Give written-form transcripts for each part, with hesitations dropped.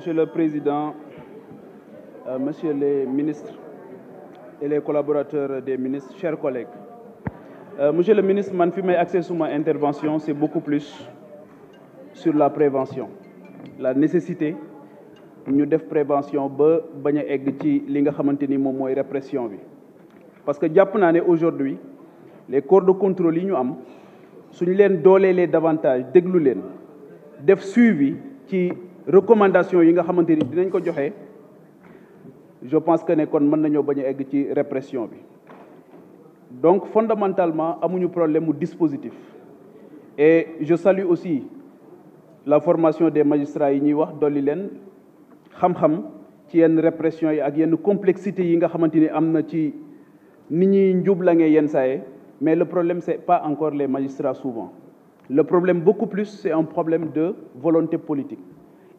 Monsieur le Président, Monsieur les ministres et les collaborateurs des ministres, chers collègues. Monsieur le ministre, man fi may axé suma intervention, c'est beaucoup plus sur la prévention. La nécessité ñu def prévention ba bañ a egg ci li nga xamante ni moom mooy répression bi. Parce que jàpp naa ne aujourd'hui les corps de contrôle yi ñu am suñu leen dooleelee davantage déglu leen def suivi ci recommandation yi nga xamante ni dinañ ko joxe je pense que ne kon mën nañoo bañ a egg ci répression bi. Donc fondamentalement amuñu problème mu dispositif et je salue aussi la formation des magistrats yi ñuy wax dolli leen xam-xam ci yenn répression yi ak yenn complexité yi nga xamante ni am na ci ni ñuy njublange yenn saaye mais le problème c'est pas encore les magistrats souvent. Le problème beaucoup plus c'est un problème de volonté politique.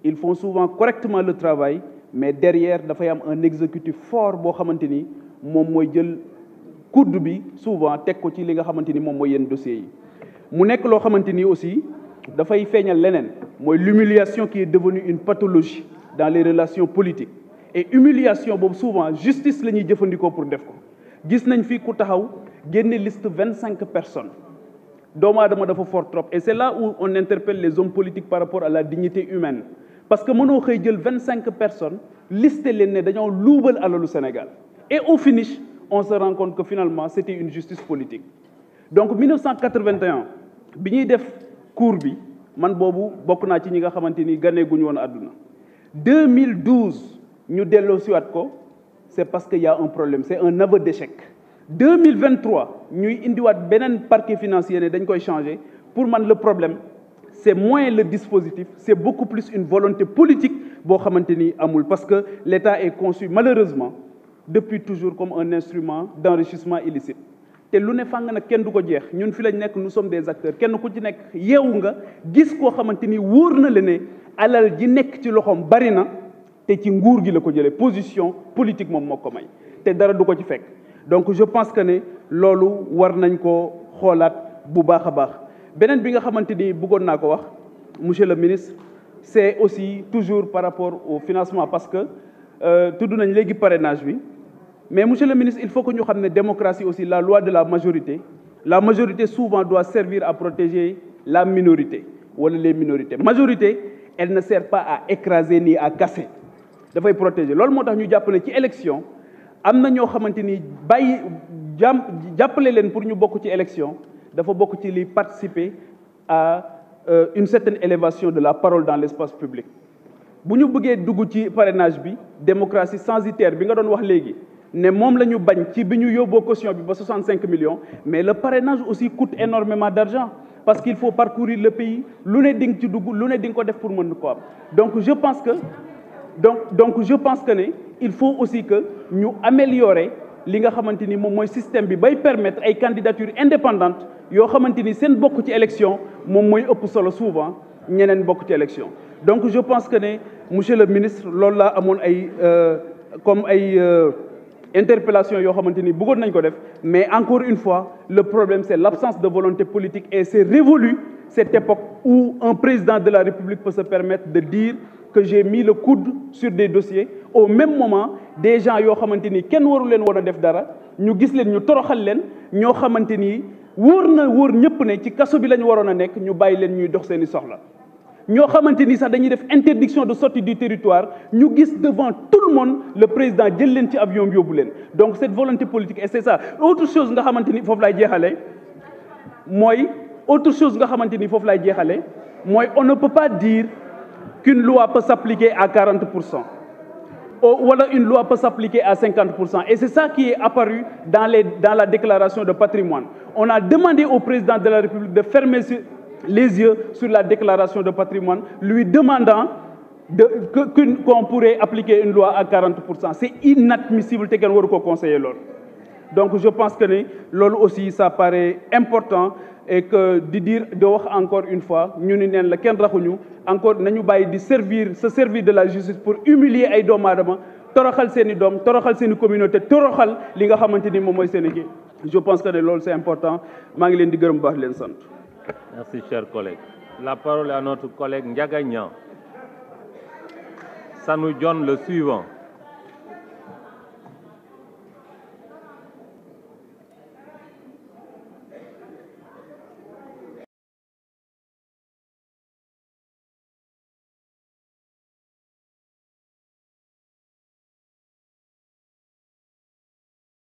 Ils font souvent correctement le travail mais derrière dafay am un exécutif fort boo xamante ni moom mooy jël kudd bi souvent teg ko ci li nga xamante ni moom mooy yenn dossiers yi. mu nekk loo xamante ni aussi dafay feeñal leneen mooy l'humiliation qui est devenue une pathologie dans les relations politiques et humiliation boobu souvent justice la ñuy jëfandikoo pour def ko. Gis nañ fii ku taxaw génne liste 25 personnes doomu aadama dafa fort trop et c'est là où on interpelle les hommes politiques par rapport à la dignité humaine parce que mënoo xëy jël 25 personnes listé leen ne dañoo luubal alalu Sénégal et au finish on se rend compte que finalement c'était une justice politique. Donc 1981 bi ñuy def cour bi man boobu bokk naa ci ñi nga xamante ni ganee guñu woon àdduna 2012 ñu delloo siwaat ko c'est parce que y a un problème c'est un aveu d'échec. 2023 ñuy indiwaat beneen parquet financier ne dañ koy changer pour man le problème c'est moins le dispositif c'est beaucoup plus une volonté politique boo xamante ni amul parce que l'État est conçu malheureusement depuis toujours comme un instrument d'enrichissement illicite te lu ne fàng nag kenn du ko jeex ñun fi lañ nekk nous sommes des acteurs kenn ku ci nekk yeewu nga gis koo xamante ni wóor na la ne alal ji nekk ci loxoom bari na te ci nguur gi la ko jëlee position politique moom moo ko may te dara du ko ci fekk. Donc je pense que ne loolu war nañ ko xoolaat bu baax a baax beneen bi nga xamante ni bëggoon naa ko wax monsieur le ministre c'est aussi toujours par rapport au financement parce que tudd nañ léegi parrainage bi mais monsieur le ministre il faut que ñu xam ne démocratie aussi la loi de la majorité souvent doit servir à protéger la minorité wala les minorités majorité elle ne sert pas à écraser ni à casser dafay protéger loolu moo tax ñu jàpp ne ci élection am na ñoo xamante ni bàyyi jàppale leen pour ñu bokk ci élection dafa bokk ci li participer à une certaine élévation de la parole dans l'espace public bu ñu bëggee dugg ci parrainage bi démocratie censitaire bi nga doon wax léegi ne moom la ñu bañ ci bi ñu yóbboo caution bi ba 65 millions mais le parrainage aussi coûte énormément d'argent parce qu'il faut parcourir le pays lu ne di nga ci dugg lu ne di nga ko def pour mën ko am donc je pense que ne il faut aussi que ñu améliorer li nga xamante ni moom mooy système bi bay permettre ay candidatures indépendantes yoo xamante ni seen bokk ci élection moom mooy ëpp solo souvent ñeneen bokk ci élection donc je pense que ne monsieur le ministre loolu laa amoon ay comme ay interpellation yoo xamante ni bëggoon nañ ko def mais encore une fois le problème c'est l'absence de volonté politique et c'est révolu cette époque où un président de la République peut se permettre de dire que j'ai mis le coude sur des dossiers au même moment des gens yoo xamante ni kenn waru leen woon a def dara ñu gis leen ñu toroxal leen ñoo xamante ni wóor ñëpp ne ci kaso bi la ñu waroon a nekk ñu bàyyi leen ñuy dox seeni soxla ñoo xamante ni sax dañuy def interdiction de sortie du territoire ñu gis devant tout le monde le président jël leen ci avion bi yóbbu leen donc cette volonté politique et c'est ça autre chose nga xamante ni foofu laay jeexale mooy on ne peut pas dire qu'une loi peut s'appliquer à 40% wala une loi peut s'appliquer à 50% et c'est ça qui est apparu dans la déclaration de patrimoine. On a demandé au président de la République de fermer les yeux sur la déclaration de patrimoine lui demandant qu'on pourrait appliquer une loi à 40%. C'est inadmissible te kenn waru ko conseiller loolu. Donc je pense que ne loolu aussi ça paraît important et que de wax encore une fois ñu ni neen la kenn raxuñu encore nañu bàyyi di se servir de la justice pour humilier ay doomu aadama toroxal seen i doom toroxal seen i communauté toroxal li nga xamante ni moom mooy seen i je pense que ne loolu c'est important maa ngi leen di gërëm baax leen sant. Merci cher collègue. La parole est à notre collègue Ndiaga Niang. ça nous donne le suivant.